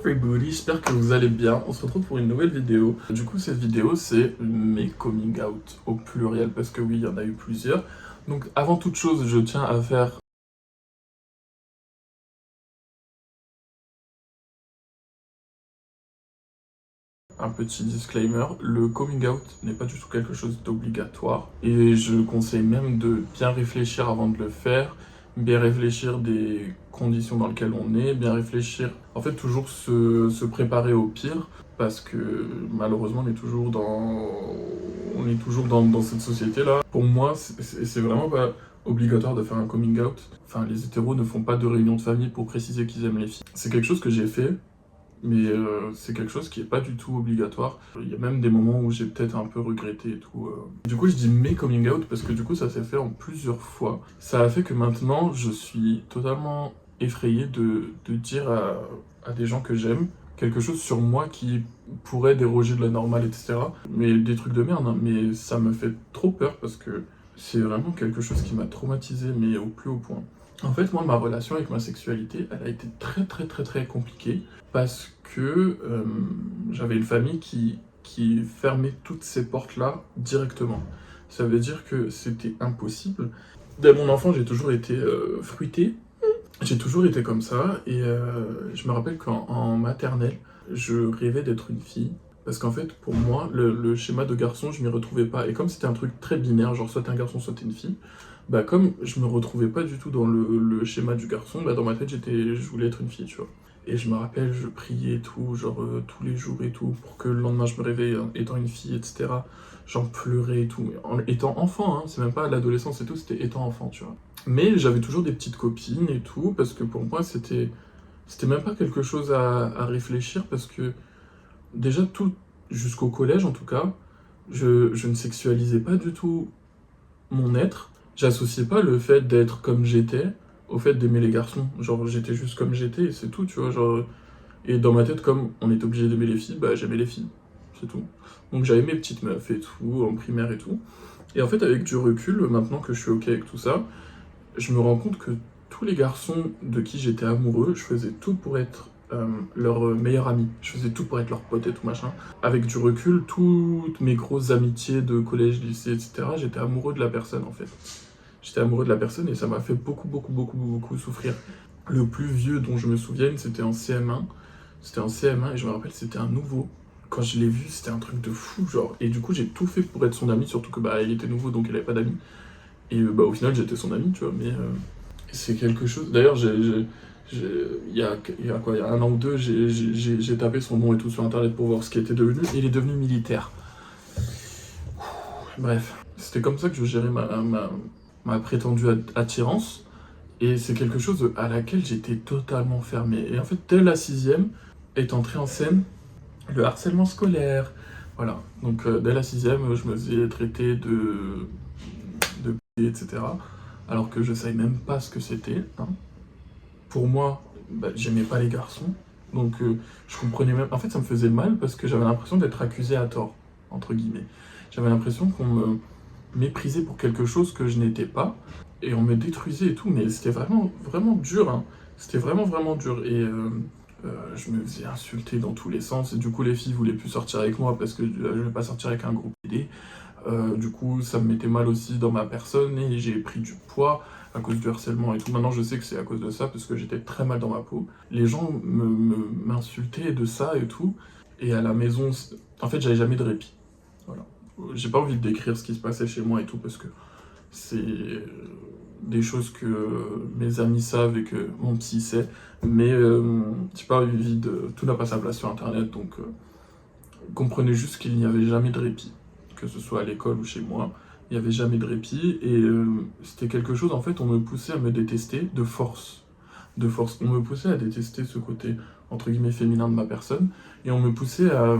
everybody, j'espère que vous allez bien. On se retrouve pour une nouvelle vidéo. Du coup, cette vidéo, c'est mes coming out au pluriel, parce que oui, il y en a eu plusieurs. Donc, avant toute chose, je tiens à faire un petit disclaimer. Le coming out n'est pas du tout quelque chose d'obligatoire. Et je conseille même de bien réfléchir avant de le faire, bien réfléchir des conditions dans lesquelles on est, bien réfléchir, en fait toujours se préparer au pire, parce que malheureusement on est toujours dans cette société-là. Pour moi, c'est vraiment pas obligatoire de faire un coming out. Enfin, les hétéros ne font pas de réunion de famille pour préciser qu'ils aiment les filles. C'est quelque chose que j'ai fait, mais c'est quelque chose qui est pas du tout obligatoire. Il y a même des moments où j'ai peut-être un peu regretté et tout. Du coup, je dis mes coming out parce que du coup, ça s'est fait en plusieurs fois. Ça a fait que maintenant, je suis totalement effrayé de dire à des gens que j'aime quelque chose sur moi qui pourrait déroger de la normale, etc. Mais des trucs de merde, hein. Mais ça me fait trop peur parce que c'est vraiment quelque chose qui m'a traumatisé, mais au plus haut point. En fait, moi, ma relation avec ma sexualité, elle a été très compliquée parce que j'avais une famille qui fermait toutes ces portes-là directement. Ça veut dire que c'était impossible. Dès mon enfant, j'ai toujours été fruité. J'ai toujours été comme ça. Et je me rappelle qu'en maternelle, je rêvais d'être une fille. Parce qu'en fait, pour moi, le schéma de garçon, je m'y retrouvais pas. Et comme c'était un truc très binaire, genre soit t'es un garçon, soit t'es une fille, bah comme je me retrouvais pas du tout dans le schéma du garçon, bah dans ma tête, je voulais être une fille, tu vois. Et je me rappelle, je priais et tout, genre tous les jours et tout, pour que le lendemain je me réveille étant une fille, etc. J'en pleurais et tout, mais en étant enfant, hein, c'est même pas l'adolescence et tout, c'était étant enfant, tu vois. Mais j'avais toujours des petites copines et tout, parce que pour moi, c'était même pas quelque chose à réfléchir, parce que déjà, tout, jusqu'au collège en tout cas, je ne sexualisais pas du tout mon être. J'associais pas le fait d'être comme j'étais au fait d'aimer les garçons. Genre, j'étais juste comme j'étais et c'est tout, tu vois. Genre, et dans ma tête, comme on était obligé d'aimer les filles, bah j'aimais les filles. C'est tout. Donc j'avais mes petites meufs et tout, en primaire et tout. Et en fait, avec du recul, maintenant que je suis ok avec tout ça, je me rends compte que tous les garçons de qui j'étais amoureux, je faisais tout pour être leur meilleur ami. Je faisais tout pour être leur pote et tout machin. Avec du recul, toutes mes grosses amitiés de collège, lycée, etc., j'étais amoureux de la personne en fait. J'étais amoureux de la personne et ça m'a fait beaucoup souffrir. Le plus vieux dont je me souvienne, c'était en CM1. C'était en CM1 et je me rappelle, c'était un nouveau. Quand je l'ai vu, c'était un truc de fou, genre. Et du coup, j'ai tout fait pour être son ami, surtout que bah, il était nouveau donc il avait pas d'amis. Et bah, au final, j'étais son ami, tu vois. Mais c'est quelque chose. D'ailleurs, il y a quoi, il y a un an ou deux, j'ai tapé son nom et tout sur internet pour voir ce qu'il était devenu. Et il est devenu militaire. Bref, c'était comme ça que je gérais ma prétendue attirance. Et c'est quelque chose à laquelle j'étais totalement fermé. Et en fait, dès la sixième, est entré en scène le harcèlement scolaire. Voilà. Donc, dès la sixième, je me faisais traiter de p, etc. Alors que je savais même pas ce que c'était. Hein. Pour moi, bah, j'aimais pas les garçons. Donc, je comprenais même. En fait, ça me faisait mal parce que j'avais l'impression d'être accusé à tort, entre guillemets. J'avais l'impression qu'on me méprisait pour quelque chose que je n'étais pas. Et on me détruisait et tout, mais c'était vraiment dur, hein. C'était vraiment dur. Et je me faisais insulter dans tous les sens. Et du coup, les filles voulaient plus sortir avec moi parce que je vais pas sortir avec un groupe PD. Du coup, ça me mettait mal aussi dans ma personne et j'ai pris du poids à cause du harcèlement et tout. Maintenant, je sais que c'est à cause de ça parce que j'étais très mal dans ma peau. Les gens m'insultaient de ça et tout. Et à la maison, en fait, j'avais jamais de répit. Voilà. J'ai pas envie de décrire ce qui se passait chez moi et tout parce que c'est des choses que mes amis savent et que mon psy sait, mais j'ai pas envie de... Tout n'a pas sa place sur internet, donc comprenez juste qu'il n'y avait jamais de répit, que ce soit à l'école ou chez moi, il n'y avait jamais de répit, et c'était quelque chose, en fait, on me poussait à me détester de force. De force. On me poussait à détester ce côté, entre guillemets, féminin de ma personne, et on me poussait à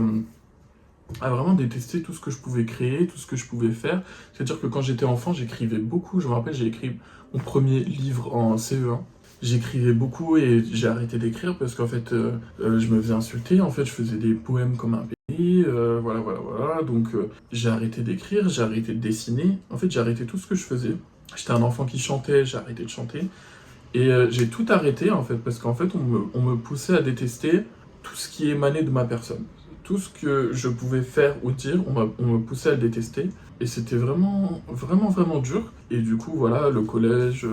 vraiment détester tout ce que je pouvais créer, tout ce que je pouvais faire. C'est-à-dire que quand j'étais enfant, j'écrivais beaucoup. Je me rappelle, j'ai écrit mon premier livre en CE1. J'écrivais beaucoup et j'ai arrêté d'écrire parce qu'en fait, je me faisais insulter. En fait, je faisais des poèmes comme un bébé. Voilà. Donc, j'ai arrêté d'écrire, j'ai arrêté de dessiner. En fait, j'ai arrêté tout ce que je faisais. J'étais un enfant qui chantait, j'ai arrêté de chanter. Et j'ai tout arrêté, en fait, parce qu'en fait, on me poussait à détester tout ce qui émanait de ma personne. Tout ce que je pouvais faire ou dire, on me poussait à le détester. Et c'était vraiment, vraiment, vraiment dur. Et du coup, voilà, le collège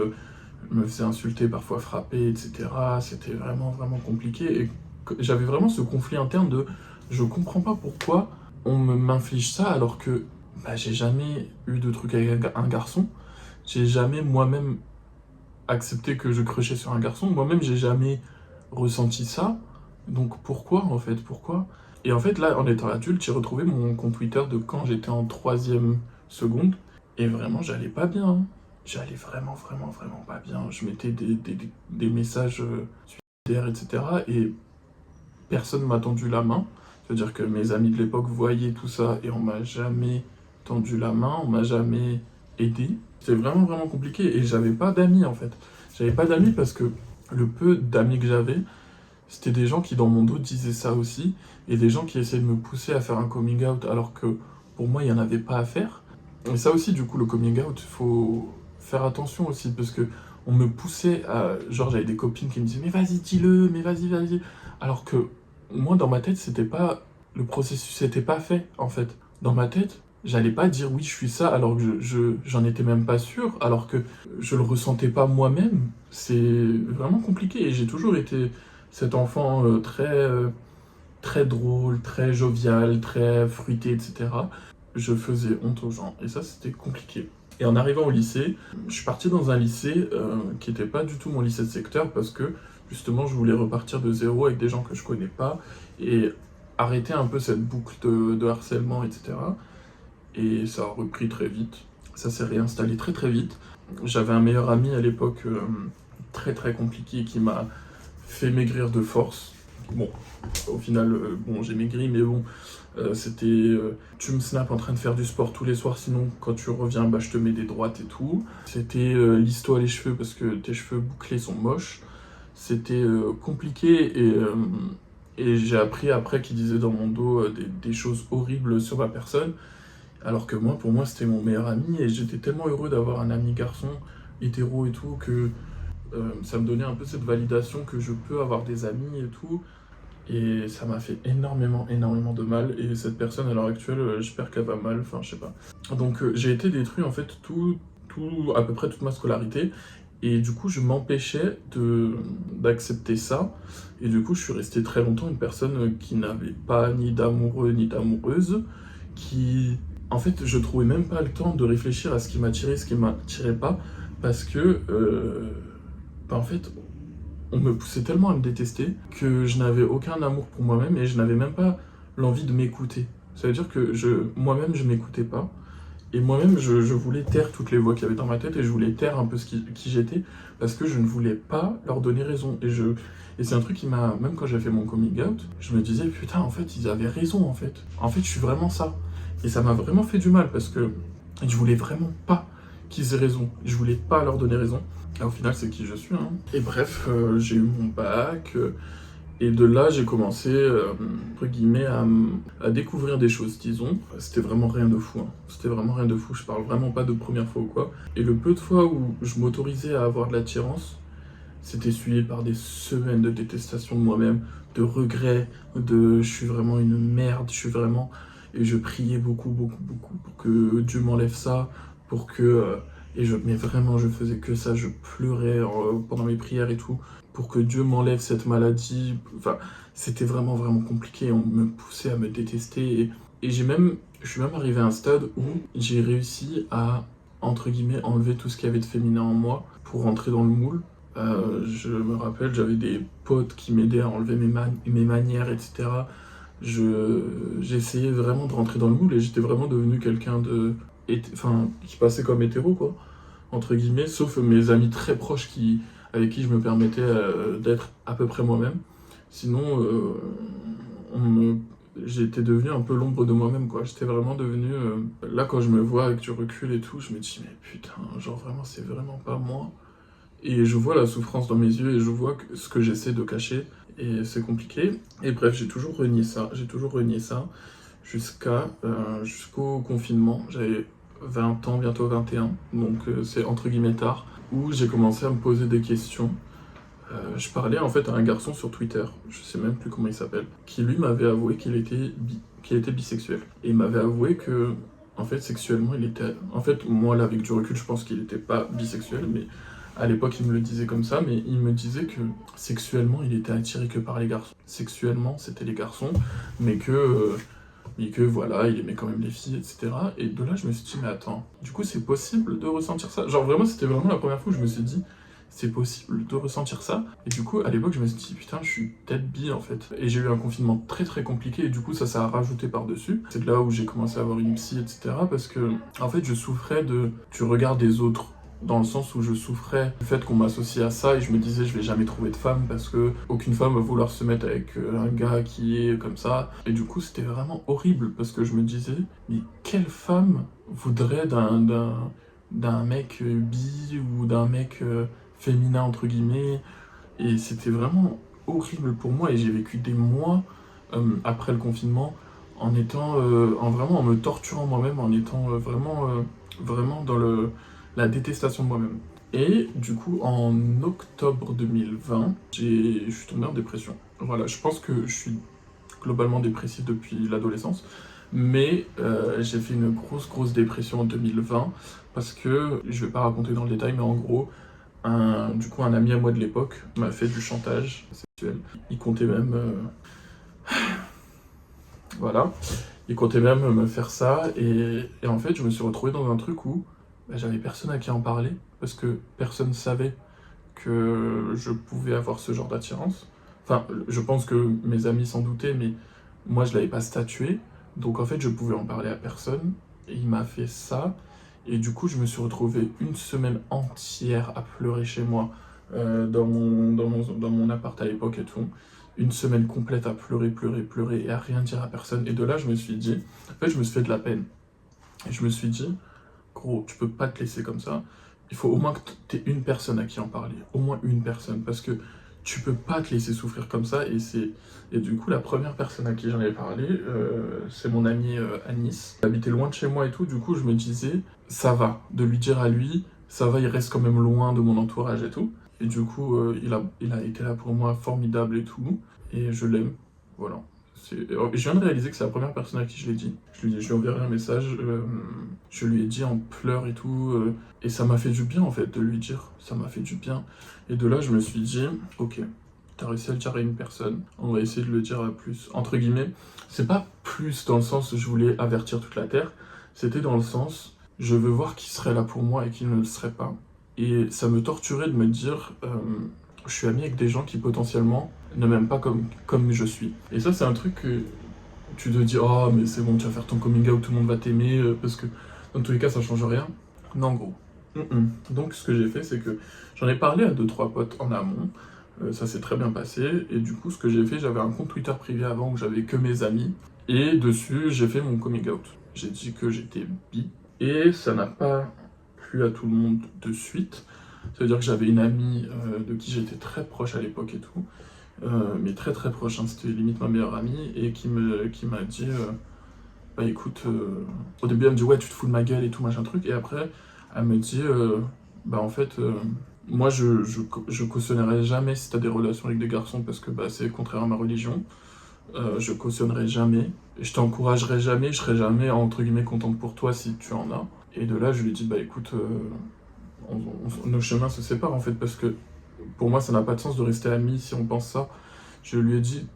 me faisait insulter, parfois frapper, etc. C'était vraiment, vraiment compliqué. Et j'avais vraiment ce conflit interne de je comprends pas pourquoi m'inflige ça alors que bah, j'ai jamais eu de truc avec un garçon. J'ai jamais moi-même accepté que je crushais sur un garçon. Moi-même, j'ai jamais ressenti ça. Donc pourquoi en fait? Pourquoi? Et en fait, là, en étant adulte, j'ai retrouvé mon compte Twitter de quand j'étais en troisième seconde. Et vraiment, j'allais pas bien, hein. J'allais vraiment, vraiment, vraiment pas bien. Je mettais des messages suicidaires, etc. Et personne m'a tendu la main. C'est-à-dire que mes amis de l'époque voyaient tout ça et on m'a jamais tendu la main, on m'a jamais aidé. C'était vraiment, vraiment compliqué. Et j'avais pas d'amis en fait. J'avais pas d'amis parce que le peu d'amis que j'avais, c'était des gens qui dans mon dos disaient ça aussi, et des gens qui essayaient de me pousser à faire un coming out alors que pour moi il n'y en avait pas à faire. Et ça aussi, du coup, le coming out, il faut faire attention aussi, parce que on me poussait à... Genre, j'avais des copines qui me disaient « Mais vas-y, dis-le, mais vas-y, vas-y ». Alors que moi, dans ma tête, c'était pas... Le processus n'était pas fait, en fait. Dans ma tête, j'allais pas dire « Oui, je suis ça », alors que j'en étais même pas sûr, alors que je le ressentais pas moi-même. C'est vraiment compliqué, et j'ai toujours été cet enfant très drôle, très jovial, très fruité, etc. Je faisais honte aux gens, et ça, c'était compliqué. Et en arrivant au lycée, je suis parti dans un lycée qui n'était pas du tout mon lycée de secteur, parce que justement, je voulais repartir de zéro avec des gens que je connais pas, et arrêter un peu cette boucle de harcèlement, etc. Et ça a repris très vite. Ça s'est réinstallé très très vite. J'avais un meilleur ami à l'époque très très compliqué qui m'a fait maigrir de force. Bon, au final, bon, j'ai maigri, mais bon, c'était tu me snaps en train de faire du sport tous les soirs, sinon quand tu reviens, bah, je te mets des droites et tout. C'était lisse-toi les cheveux parce que tes cheveux bouclés sont moches. C'était compliqué, et j'ai appris après qu'il disait dans mon dos des choses horribles sur ma personne. Alors que moi, pour moi, c'était mon meilleur ami, et j'étais tellement heureux d'avoir un ami garçon, hétéro et tout, que ça me donnait un peu cette validation que je peux avoir des amis et tout. Et ça m'a fait énormément, énormément de mal. Et cette personne, à l'heure actuelle, j'espère qu'elle va mal, enfin, je sais pas. Donc j'ai été détruit, en fait, à peu près toute ma scolarité. Et du coup, je m'empêchais d'accepter ça. Et du coup, je suis resté très longtemps une personne qui n'avait pas ni d'amoureux ni d'amoureuse, qui... En fait, je trouvais même pas le temps de réfléchir à ce qui m'attirait, ce qui m'attirait pas, parce que, bah, en fait, on me poussait tellement à me détester que je n'avais aucun amour pour moi-même, et je n'avais même pas l'envie de m'écouter. Ça veut dire que moi-même, je m'écoutais pas. Et moi-même, je voulais taire toutes les voix qu'il y avait dans ma tête, et je voulais taire un peu qui j'étais, parce que je ne voulais pas leur donner raison. Et c'est un truc qui m'a... Même quand j'ai fait mon coming out, je me disais, putain, en fait, ils avaient raison, en fait. En fait, je suis vraiment ça. Et ça m'a vraiment fait du mal, parce que je voulais vraiment pas qu'ils aient raison. Je voulais pas leur donner raison. Et au final, c'est qui je suis, hein. Et bref, j'ai eu mon bac... Et de là, j'ai commencé, entre guillemets, à découvrir des choses, disons. C'était vraiment rien de fou, hein. C'était vraiment rien de fou, je parle vraiment pas de première fois ou quoi. Et le peu de fois où je m'autorisais à avoir de l'attirance, c'était suivi par des semaines de détestation de moi-même, de regrets, de « je suis vraiment une merde, je suis vraiment... » Et je priais beaucoup, beaucoup, beaucoup pour que Dieu m'enlève ça, pour que... mais vraiment, je faisais que ça, je pleurais pendant mes prières et tout, pour que Dieu m'enlève cette maladie. Enfin, c'était vraiment, vraiment compliqué. On me poussait à me détester. Et je suis même arrivé à un stade où j'ai réussi à, entre guillemets, enlever tout ce qu'il y avait de féminin en moi pour rentrer dans le moule. Je me rappelle, j'avais des potes qui m'aidaient à enlever mes manières, etc. J'essayais vraiment de rentrer dans le moule, et j'étais vraiment devenu quelqu'un qui passait comme hétéro, quoi, entre guillemets, sauf mes amis très proches avec qui je me permettais d'être à peu près moi-même. Sinon, j'étais devenu un peu l'ombre de moi-même, quoi. J'étais vraiment devenu... Là, quand je me vois avec du recul et tout, je me dis, mais putain, genre vraiment, c'est vraiment pas moi. Et je vois la souffrance dans mes yeux, et je vois ce que j'essaie de cacher, et c'est compliqué. Et bref, j'ai toujours renié ça, jusqu'au confinement. J'avais 20 ans, bientôt 21, donc c'est entre guillemets tard, où j'ai commencé à me poser des questions Je parlais en fait à un garçon sur Twitter, je sais même plus comment il s'appelle, qui lui m'avait avoué qu'il était bisexuel. Et il m'avait avoué que, en fait, sexuellement, il était... En fait, moi, là, avec du recul, je pense qu'il était pas bisexuel, mais à l'époque, il me le disait comme ça, mais il me disait que sexuellement, il était attiré que par les garçons. Sexuellement, c'était les garçons, mais que voilà, il aimait quand même les filles, etc. Et de là, je me suis dit, mais attends, du coup, c'est possible de ressentir ça? Genre, vraiment, c'était vraiment la première fois où je me suis dit, c'est possible de ressentir ça. Et du coup, à l'époque, je me suis dit, putain, je suis peut-être bi en fait. Et j'ai eu un confinement très très compliqué, et du coup, ça a rajouté par-dessus. C'est de là où j'ai commencé à avoir une psy, etc. Parce que, en fait, je souffrais du regard des autres. Dans le sens où je souffrais du fait qu'on m'associe à ça et je me disais je vais jamais trouver de femme parce que aucune femme va vouloir se mettre avec un gars qui est comme ça. Et du coup c'était vraiment horrible parce que je me disais mais quelle femme voudrait d'un mec bi ou d'un mec féminin entre guillemets. Et c'était vraiment horrible pour moi et j'ai vécu des mois après le confinement en étant en me torturant moi-même, en étant vraiment dans la détestation de moi-même. Et du coup, en octobre 2020, je suis tombé en dépression. Voilà, je pense que je suis globalement dépressif depuis l'adolescence, mais j'ai fait une grosse dépression en 2020 parce que, je vais pas raconter dans le détail, mais en gros, un ami à moi de l'époque m'a fait du chantage sexuel. Il comptait même... voilà. Il comptait même me faire ça, et en fait, je me suis retrouvé dans un truc où j'avais personne à qui en parler, parce que personne savait que je pouvais avoir ce genre d'attirance. Enfin, je pense que mes amis s'en doutaient, mais moi, je l'avais pas statué. Donc, en fait, je pouvais en parler à personne, et il m'a fait ça. Et du coup, je me suis retrouvé une semaine entière à pleurer chez moi, dans mon appart à l'époque et tout. Une semaine complète à pleurer et à rien dire à personne. Et de là, je me suis dit, en fait, je me suis fait de la peine. Et je me suis dit, gros, tu peux pas te laisser comme ça. Il faut au moins que tu aies une personne à qui en parler. Au moins une personne. Parce que tu peux pas te laisser souffrir comme ça. Et du coup, la première personne à qui j'en ai parlé, c'est mon ami Anis. Il habitait loin de chez moi et tout. Du coup, je me disais, ça va. De lui dire à lui, ça va, il reste quand même loin de mon entourage et tout. Et du coup, il a été là pour moi, formidable et tout. Et je l'aime. Voilà. Je viens de réaliser que c'est la première personne à qui je l'ai dit. Je lui ai enverrai un message, je lui ai dit en pleurs et tout, et ça m'a fait du bien en fait de lui dire, ça m'a fait du bien. Et de là, je me suis dit, ok, t'as réussi à le dire à une personne, on va essayer de le dire à plus. Entre guillemets, c'est pas plus dans le sens où je voulais avertir toute la Terre, c'était dans le sens, je veux voir qui serait là pour moi et qui ne le serait pas. Et ça me torturait de me dire, je suis ami avec des gens qui potentiellement ne m'aiment pas comme je suis. Et ça, c'est un truc que tu te dis, oh, mais c'est bon, tu vas faire ton coming out, tout le monde va t'aimer, parce que dans tous les cas, ça change rien. Non, gros. Donc, ce que j'ai fait, c'est que j'en ai parlé à 2-3 potes en amont. Ça s'est très bien passé. Et du coup, ce que j'ai fait, j'avais un compte Twitter privé avant où j'avais que mes amis. Et dessus, j'ai fait mon coming out. J'ai dit que j'étais bi. Et ça n'a pas plu à tout le monde de suite. Ça veut dire que j'avais une amie de qui j'étais très proche à l'époque et tout. Mais très très proche, hein, c'était limite ma meilleure amie, et qui m'a dit bah écoute, au début elle me dit ouais tu te fous de ma gueule et tout machin truc, et après elle me dit bah en fait moi je cautionnerai jamais si t'as des relations avec des garçons parce que bah c'est contraire à ma religion, je cautionnerai jamais, et je t'encouragerai jamais, je serai jamais entre guillemets contente pour toi si tu en as. Et de là je lui ai dit bah écoute nos chemins se séparent en fait, parce que pour moi, ça n'a pas de sens de rester amis si on pense ça. Je lui ai dit,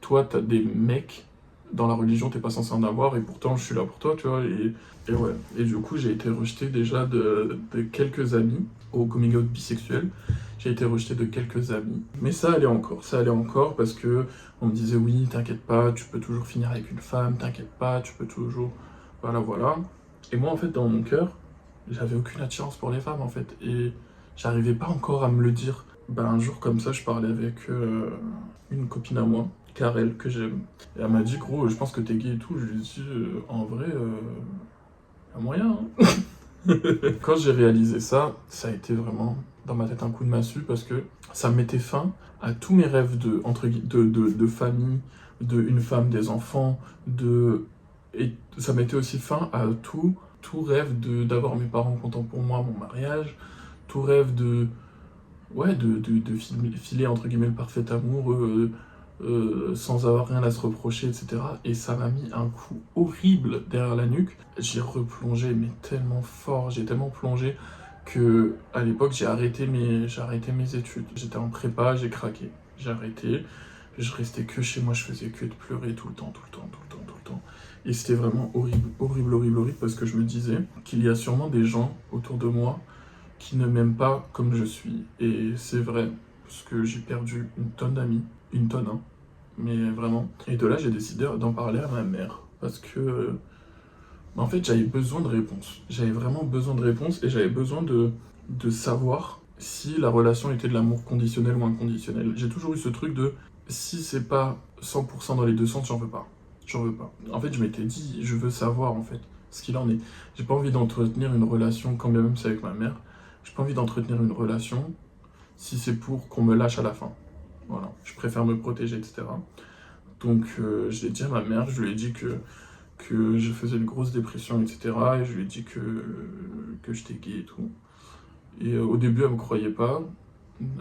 toi, t'as des mecs dans la religion, t'es pas censé en avoir, et pourtant, je suis là pour toi, tu vois. Et ouais. Et du coup, j'ai été rejeté déjà de quelques amis au coming out bisexuel. J'ai été rejeté de quelques amis. Mais ça allait encore, parce que on me disait, oui, t'inquiète pas, tu peux toujours finir avec une femme, t'inquiète pas, tu peux toujours... Voilà. Et moi, en fait, dans mon cœur, j'avais aucune attirance pour les femmes, en fait. Et j'arrivais pas encore à me le dire. Ben, un jour comme ça, je parlais avec une copine à moi, Karel, que j'aime. Et elle m'a dit, gros, je pense que t'es gay et tout. Je lui ai dit, en vrai, y a moyen. Hein. Quand j'ai réalisé ça, ça a été vraiment dans ma tête un coup de massue, parce que ça mettait fin à tous mes rêves de famille, de une femme, des enfants, et ça mettait aussi fin à tout rêve d'avoir mes parents contents pour moi, mon mariage, tout rêve ouais, de filer entre guillemets le parfait amour sans avoir rien à se reprocher, etc. Et ça m'a mis un coup horrible derrière la nuque. J'ai replongé, mais tellement fort, j'ai tellement plongé que à l'époque j'ai arrêté mes études. J'étais en prépa, j'ai craqué, j'ai arrêté. Je restais que chez moi, je faisais que de pleurer tout le temps, tout le temps, tout le temps, tout le temps. Et c'était vraiment horrible, horrible, horrible, horrible, parce que je me disais qu'il y a sûrement des gens autour de moi qui ne m'aiment pas comme je suis. Et c'est vrai, parce que j'ai perdu une tonne d'amis, une tonne, hein, mais vraiment. Et de là, j'ai décidé d'en parler à ma mère, parce que, en fait, j'avais besoin de réponses. J'avais vraiment besoin de réponses, et j'avais besoin de savoir si la relation était de l'amour conditionnel ou inconditionnel. J'ai toujours eu ce truc de, si c'est pas 100% dans les deux sens, j'en veux pas. J'en veux pas. En fait, je m'étais dit, je veux savoir, en fait, ce qu'il en est. J'ai pas envie d'entretenir une relation, quand bien même c'est avec ma mère, j'ai pas envie d'entretenir une relation si c'est pour qu'on me lâche à la fin. Voilà, je préfère me protéger, etc. Donc je l'ai dit à ma mère, je lui ai dit que je faisais une grosse dépression, etc. Et je lui ai dit que j'étais gay et tout. Et au début, elle me croyait pas.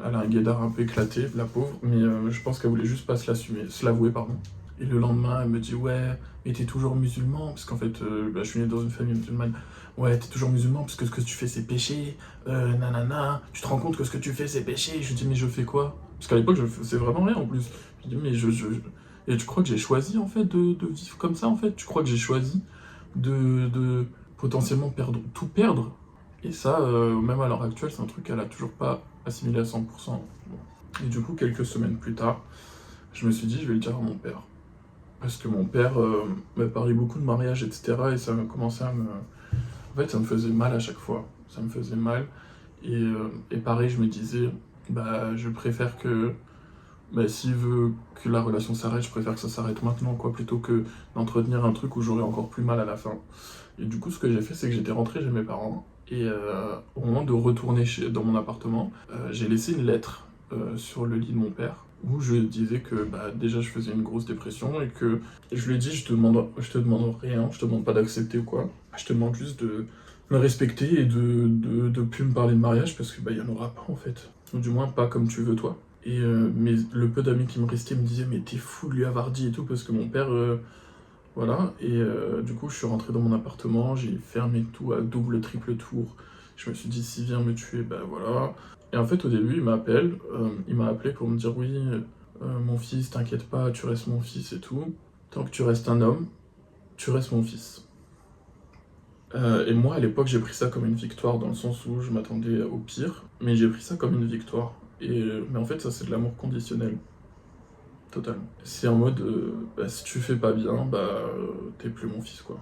Elle a un gaydar un peu éclaté, la pauvre, mais je pense qu'elle voulait juste pas se l'avouer, pardon. Et le lendemain, elle me dit ouais, mais t'es toujours musulman, parce qu'en fait, je suis né dans une famille musulmane. Ouais, t'es toujours musulman parce que ce que tu fais c'est péché, nanana, tu te rends compte que ce que tu fais c'est péché. Je lui dis mais je fais quoi? Parce qu'à l'époque je faisais vraiment rien en plus. Je lui dis mais Et tu crois que j'ai choisi en fait de vivre comme ça en fait? Tu crois que j'ai choisi de potentiellement tout perdre? Et ça, même à l'heure actuelle, c'est un truc qu'elle a toujours pas assimilé à 100%. Bon. Et du coup, quelques semaines plus tard, je me suis dit je vais le dire à mon père. Parce que mon père me parlait beaucoup de mariage, etc. Et ça me commençait à me... En fait, ça me faisait mal à chaque fois. Ça me faisait mal. Et pareil, je me disais, bah, je préfère que... Bah, s'il veut que la relation s'arrête, je préfère que ça s'arrête maintenant, quoi, plutôt que d'entretenir un truc où j'aurais encore plus mal à la fin. Et du coup, ce que j'ai fait, c'est que j'étais rentré chez mes parents. Et au moment de retourner dans mon appartement, j'ai laissé une lettre sur le lit de mon père où je disais que bah, déjà je faisais une grosse dépression et que je lui ai dit je te demande rien, je te demande pas d'accepter ou quoi, je te demande juste de me respecter et de plus me parler de mariage parce que bah y en aura pas en fait, ou du moins pas comme tu veux toi. Et mais le peu d'amis qui me restaient me disaient mais t'es fou de lui avoir dit et tout parce que mon père voilà, et du coup je suis rentré dans mon appartement, j'ai fermé tout à double, triple tour. Je me suis dit s'il vient me tuer, ben voilà. Et en fait au début il m'a appelé pour me dire oui, mon fils, t'inquiète pas, tu restes mon fils et tout. Tant que tu restes un homme, tu restes mon fils. Et moi à l'époque j'ai pris ça comme une victoire dans le sens où je m'attendais au pire, mais j'ai pris ça comme une victoire. Mais en fait ça c'est de l'amour conditionnel. Totalement. C'est en mode, bah, si tu fais pas bien, bah, t'es plus mon fils, quoi.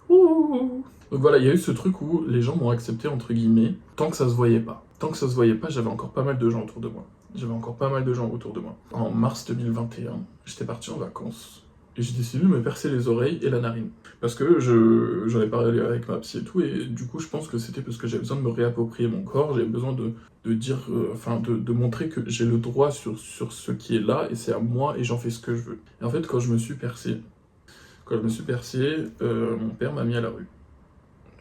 Ouh. Donc voilà, il y a eu ce truc où les gens m'ont accepté, entre guillemets, tant que ça se voyait pas. Tant que ça se voyait pas, j'avais encore pas mal de gens autour de moi. J'avais encore pas mal de gens autour de moi. En mars 2021, j'étais parti en vacances. Et j'ai décidé de me percer les oreilles et la narine. Parce que j'en ai parlé avec ma psy et tout, et du coup je pense que c'était parce que j'avais besoin de me réapproprier mon corps, j'avais besoin de dire, de montrer que j'ai le droit sur ce qui est là, et c'est à moi, et j'en fais ce que je veux. Et en fait quand je me suis percé, mon père m'a mis à la rue.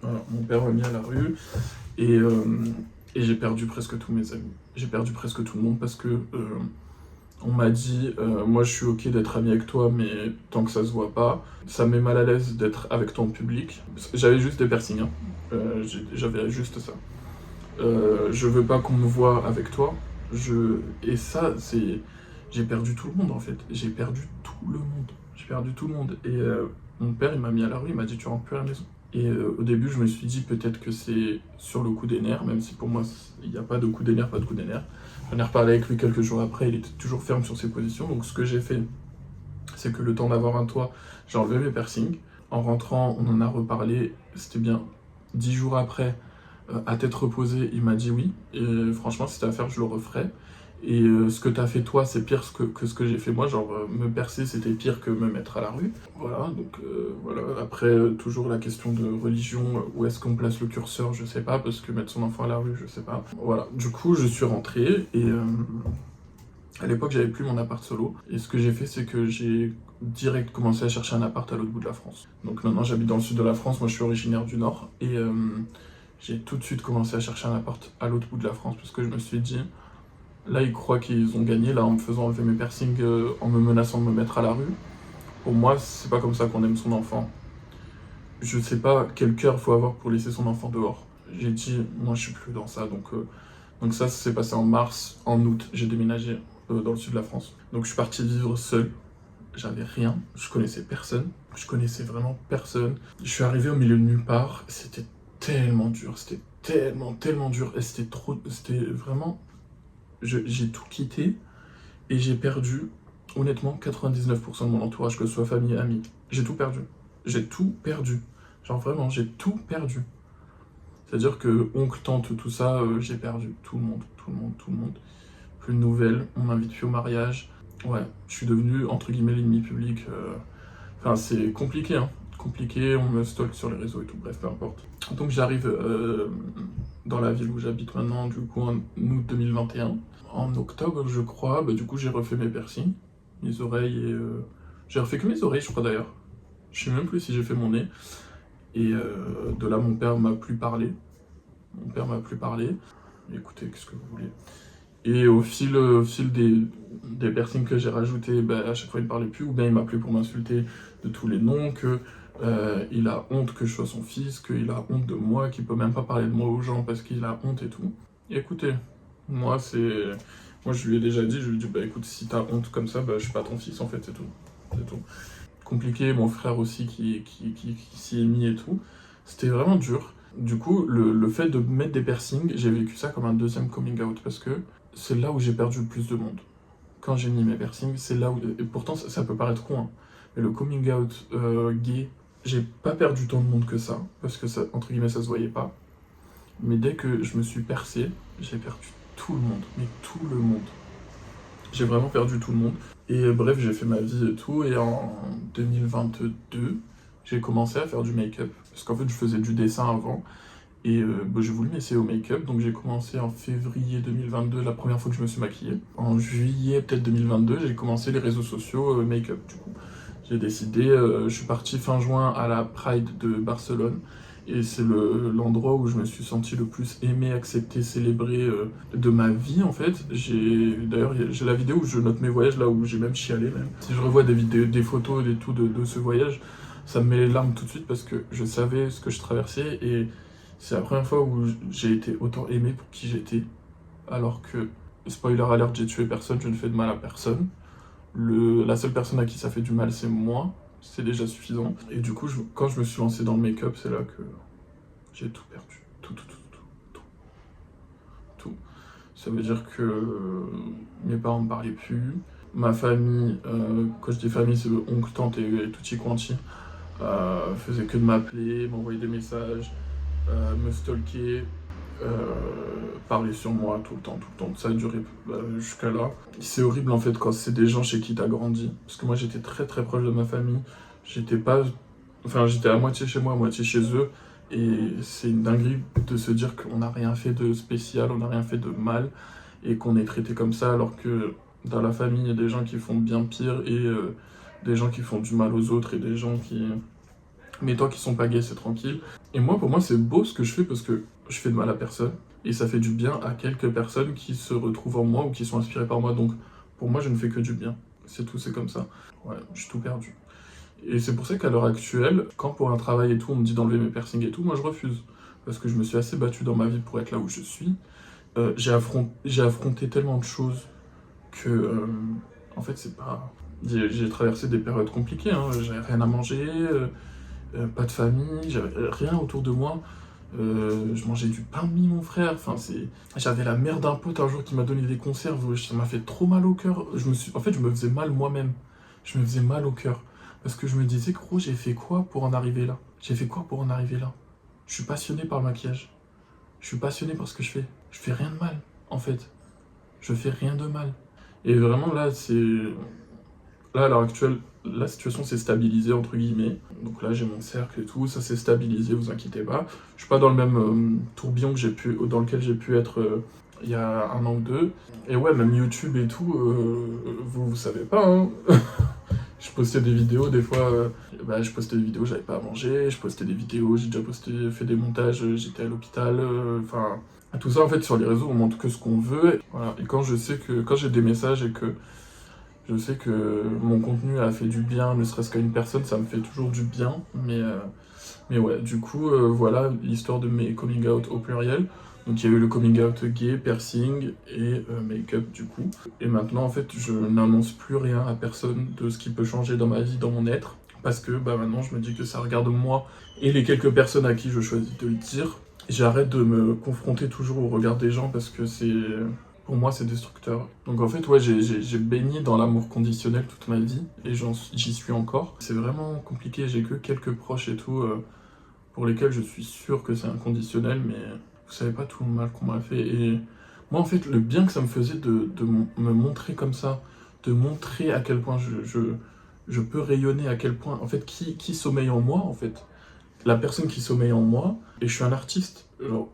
Voilà, mon père m'a mis à la rue, et, euh, et j'ai perdu presque tous mes amis. J'ai perdu presque tout le monde parce que... on m'a dit, moi je suis ok d'être ami avec toi, mais tant que ça se voit pas, ça me met mal à l'aise d'être avec toi en public. J'avais juste des piercings, hein. J'avais juste ça. Je veux pas qu'on me voit avec toi. Et ça, c'est... J'ai perdu tout le monde en fait. J'ai perdu tout le monde. J'ai perdu tout le monde. Et mon père, il m'a mis à la rue, il m'a dit tu rentres plus à la maison. Et au début, je me suis dit peut-être que c'est sur le coup des nerfs, même si pour moi, il n'y a pas de coup des nerfs, pas de coup des nerfs. J'en ai reparlé avec lui quelques jours après, il était toujours ferme sur ses positions. Donc ce que j'ai fait, c'est que le temps d'avoir un toit, j'ai enlevé mes piercings. En rentrant, on en a reparlé, c'était bien 10 jours après, à tête reposée, il m'a dit oui. Et franchement, si c'était à faire, je le referais. Et ce que t'as fait toi, c'est pire que ce que j'ai fait moi. Genre, me percer, c'était pire que me mettre à la rue. Voilà, donc voilà. Après, toujours la question de religion, où est-ce qu'on place le curseur, je sais pas, parce que mettre son enfant à la rue, je sais pas. Voilà, du coup, je suis rentré et à l'époque, j'avais plus mon appart solo. Et ce que j'ai fait, c'est que j'ai direct commencé à chercher un appart à l'autre bout de la France. Donc maintenant, j'habite dans le sud de la France, moi je suis originaire du Nord. Et j'ai tout de suite commencé à chercher un appart à l'autre bout de la France parce que je me suis dit, Là, ils croient qu'ils ont gagné, là, en me faisant enlever mes piercings, en me menaçant de me mettre à la rue. Pour moi, c'est pas comme ça qu'on aime son enfant. Je sais pas quel cœur faut avoir pour laisser son enfant dehors. J'ai dit, moi, je suis plus dans ça, donc ça s'est passé en mars. En août, j'ai déménagé dans le sud de la France. Donc je suis parti vivre seul. J'avais rien, je connaissais personne. Je connaissais vraiment personne. Je suis arrivé au milieu de nulle part. C'était tellement dur, c'était tellement dur. Et c'était vraiment... J'ai tout quitté et j'ai perdu, honnêtement, 99% de mon entourage, que ce soit famille, amis. J'ai tout perdu. J'ai tout perdu. Genre vraiment, j'ai tout perdu. C'est-à-dire que oncle, tante, tout ça, j'ai perdu tout le monde. Plus de nouvelles, on m'invite plus au mariage. Ouais, je suis devenu, entre guillemets, l'ennemi public. Enfin, c'est compliqué, hein. Compliqué, on me stalk sur les réseaux et tout, bref, peu importe. Donc j'arrive dans la ville où j'habite maintenant, du coup, en août 2021. En octobre, je crois, du coup, j'ai refait mes piercings, mes oreilles et... J'ai refait que mes oreilles, je crois, d'ailleurs. Je sais même plus si j'ai fait mon nez. Et de là, mon père m'a plus parlé. Écoutez, qu'est-ce que vous voulez. Et au fil des piercings que j'ai rajoutés, à chaque fois il ne parlait plus, ou bien il m'appelait pour m'insulter de tous les noms, que il a honte que je sois son fils, qu'il a honte de moi, qu'il peut même pas parler de moi aux gens parce qu'il a honte et tout. Et écoutez, moi je lui ai déjà dit, je lui ai dit, écoute, si t'as honte comme ça, je suis pas ton fils en fait, c'est tout. Compliqué, mon frère aussi qui s'y est mis et tout. C'était vraiment dur. Du coup, le fait de mettre des piercings, j'ai vécu ça comme un deuxième coming out parce que c'est là où j'ai perdu le plus de monde. Quand j'ai mis mes piercings, c'est là où... Et pourtant, ça peut paraître con, hein, mais le coming out gay, j'ai pas perdu tant de monde que ça, parce que ça, entre guillemets, ça se voyait pas. Mais dès que je me suis percé, j'ai perdu tout le monde, mais tout le monde. J'ai vraiment perdu tout le monde. Et bref, j'ai fait ma vie et tout, et en 2022, j'ai commencé à faire du make-up. Parce qu'en fait, je faisais du dessin avant, et j'ai voulu m'essayer au make-up, donc j'ai commencé en février 2022, la première fois que je me suis maquillée. En juillet peut-être 2022, j'ai commencé les réseaux sociaux make-up, du coup. J'ai décidé, je suis parti fin juin à la Pride de Barcelone, et c'est l'endroit où je me suis senti le plus aimé, accepté, célébré de ma vie en fait. D'ailleurs, j'ai la vidéo où je note mes voyages, là où j'ai même chialé même. Si je revois des vidéos, des photos et tout de ce voyage, ça me met les larmes tout de suite parce que je savais ce que je traversais et c'est la première fois où j'ai été autant aimé pour qui j'étais. Alors que, spoiler alert, j'ai tué personne, je ne fais de mal à personne. La seule personne à qui ça fait du mal, c'est moi. C'est déjà suffisant. Et du coup, quand je me suis lancé dans le make-up, c'est là que j'ai tout perdu. Tout. Ça veut dire que mes parents me parlaient plus. Ma famille, quand je dis famille, c'est oncle, tante et tutti quanti, faisait que de m'appeler, m'envoyer des messages, me stalker, parler sur moi tout le temps. Ça a duré jusqu'à là. C'est horrible en fait quand c'est des gens chez qui t'as grandi. Parce que moi j'étais très proche de ma famille. J'étais à moitié chez moi, à moitié chez eux. Et c'est une dinguerie de se dire qu'on n'a rien fait de spécial, on n'a rien fait de mal. Et qu'on est traité comme ça alors que dans la famille il y a des gens qui font bien pire et des gens qui font du mal aux autres et des gens qui... Mais tant qu'ils sont pas gays, c'est tranquille. Et moi, pour moi, c'est beau ce que je fais parce que je fais de mal à personne. Et ça fait du bien à quelques personnes qui se retrouvent en moi ou qui sont inspirées par moi. Donc, pour moi, je ne fais que du bien. C'est tout, c'est comme ça. Ouais, j'ai tout perdu. Et c'est pour ça qu'à l'heure actuelle, quand pour un travail et tout, on me dit d'enlever mes piercings et tout, moi je refuse. Parce que je me suis assez battu dans ma vie pour être là où je suis. J'ai affronté tellement de choses que, en fait, c'est pas... J'ai traversé des périodes compliquées, hein. J'avais rien à manger, pas de famille, j'avais rien autour de moi. Je mangeais du pain de mie, mon frère. J'avais la mère d'un pote un jour qui m'a donné des conserves. Ça m'a fait trop mal au cœur. En fait, je me faisais mal moi-même. Je me faisais mal au cœur. Parce que je me disais, gros, j'ai fait quoi pour en arriver là? Je suis passionné par le maquillage. Je suis passionné par ce que je fais. Je fais rien de mal, en fait. Je fais rien de mal. Et vraiment, là, Là, à l'heure actuelle, la situation s'est stabilisée, entre guillemets. Donc là, j'ai mon cercle et tout, ça s'est stabilisé, vous inquiétez pas. Je suis pas dans le même tourbillon dans lequel j'ai pu être il y a 1 an ou 2. Et ouais, même YouTube et tout, vous savez pas, hein. Je postais des vidéos, des fois, je postais des vidéos, j'avais pas à manger, je postais des vidéos, j'ai déjà fait des montages, j'étais à l'hôpital, Tout ça, en fait, sur les réseaux, on montre que ce qu'on veut. Voilà. Et quand j'ai des messages et que je sais que mon contenu a fait du bien, ne serait-ce qu'à une personne, ça me fait toujours du bien. Mais ouais, du coup, voilà l'histoire de mes coming out au pluriel. Donc il y a eu le coming out gay, piercing et make-up du coup. Et maintenant, en fait, je n'annonce plus rien à personne de ce qui peut changer dans ma vie, dans mon être. Parce que maintenant, je me dis que ça regarde moi et les quelques personnes à qui je choisis de le dire. J'arrête de me confronter toujours au regard des gens parce que pour moi, c'est destructeur. Donc en fait, ouais, j'ai baigné dans l'amour conditionnel toute ma vie et j'y suis encore. C'est vraiment compliqué, j'ai que quelques proches et tout pour lesquels je suis sûr que c'est inconditionnel, mais vous savez pas tout le mal qu'on m'a fait. Et moi, en fait, le bien que ça me faisait de me montrer comme ça, de montrer à quel point je peux rayonner, à quel point, en fait, qui sommeille en moi, en fait. La personne qui sommeille en moi, et je suis un artiste, genre,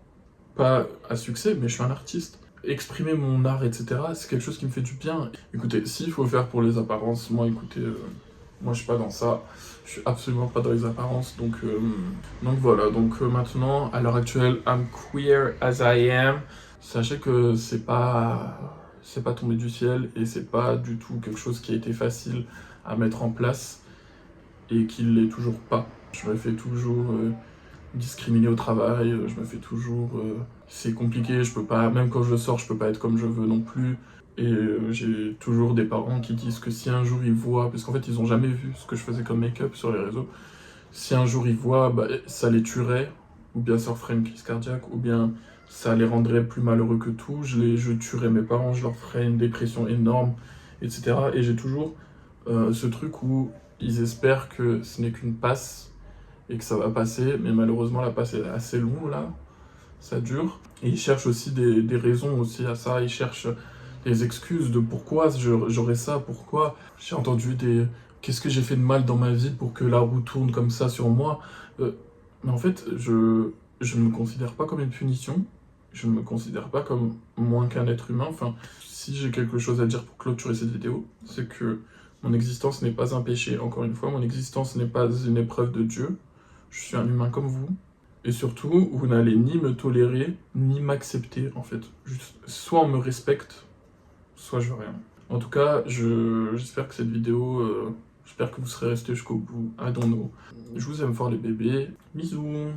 pas à succès, mais je suis un artiste. Exprimer mon art, etc., c'est quelque chose qui me fait du bien. Écoutez, s'il faut faire pour les apparences, moi, écoutez, moi je suis pas dans ça. Je suis absolument pas dans les apparences, donc voilà. Donc maintenant, à l'heure actuelle, I'm queer as I am. Sachez que c'est pas tombé du ciel et c'est pas du tout quelque chose qui a été facile à mettre en place et qui l'est toujours pas. Je me fais toujours discriminé au travail, je me fais toujours... c'est compliqué, je peux pas, même quand je sors, je peux pas être comme je veux non plus. Et j'ai toujours des parents qui disent que si un jour ils voient, parce qu'en fait ils ont jamais vu ce que je faisais comme make-up sur les réseaux, si un jour ils voient, ça les tuerait, ou bien ça leur ferait une crise cardiaque, ou bien ça les rendrait plus malheureux que tout, je tuerais mes parents, je leur ferais une dépression énorme, etc. Et j'ai toujours ce truc où ils espèrent que ce n'est qu'une passe, et que ça va passer, mais malheureusement la passe est assez longue là, ça dure. Et ils cherchent aussi des raisons aussi à ça, ils cherchent des excuses de pourquoi j'aurais ça, pourquoi j'ai entendu des... Qu'est-ce que j'ai fait de mal dans ma vie pour que la roue tourne comme ça sur moi mais en fait, je ne me considère pas comme une punition, je ne me considère pas comme moins qu'un être humain. Enfin, si j'ai quelque chose à dire pour clôturer cette vidéo, c'est que mon existence n'est pas un péché. Encore une fois, mon existence n'est pas une épreuve de Dieu. Je suis un humain comme vous. Et surtout, vous n'allez ni me tolérer, ni m'accepter, en fait. Juste, soit on me respecte, soit je veux rien. En tout cas, j'espère que cette vidéo... j'espère que vous serez restés jusqu'au bout. I don't know. Je vous aime fort les bébés. Bisous.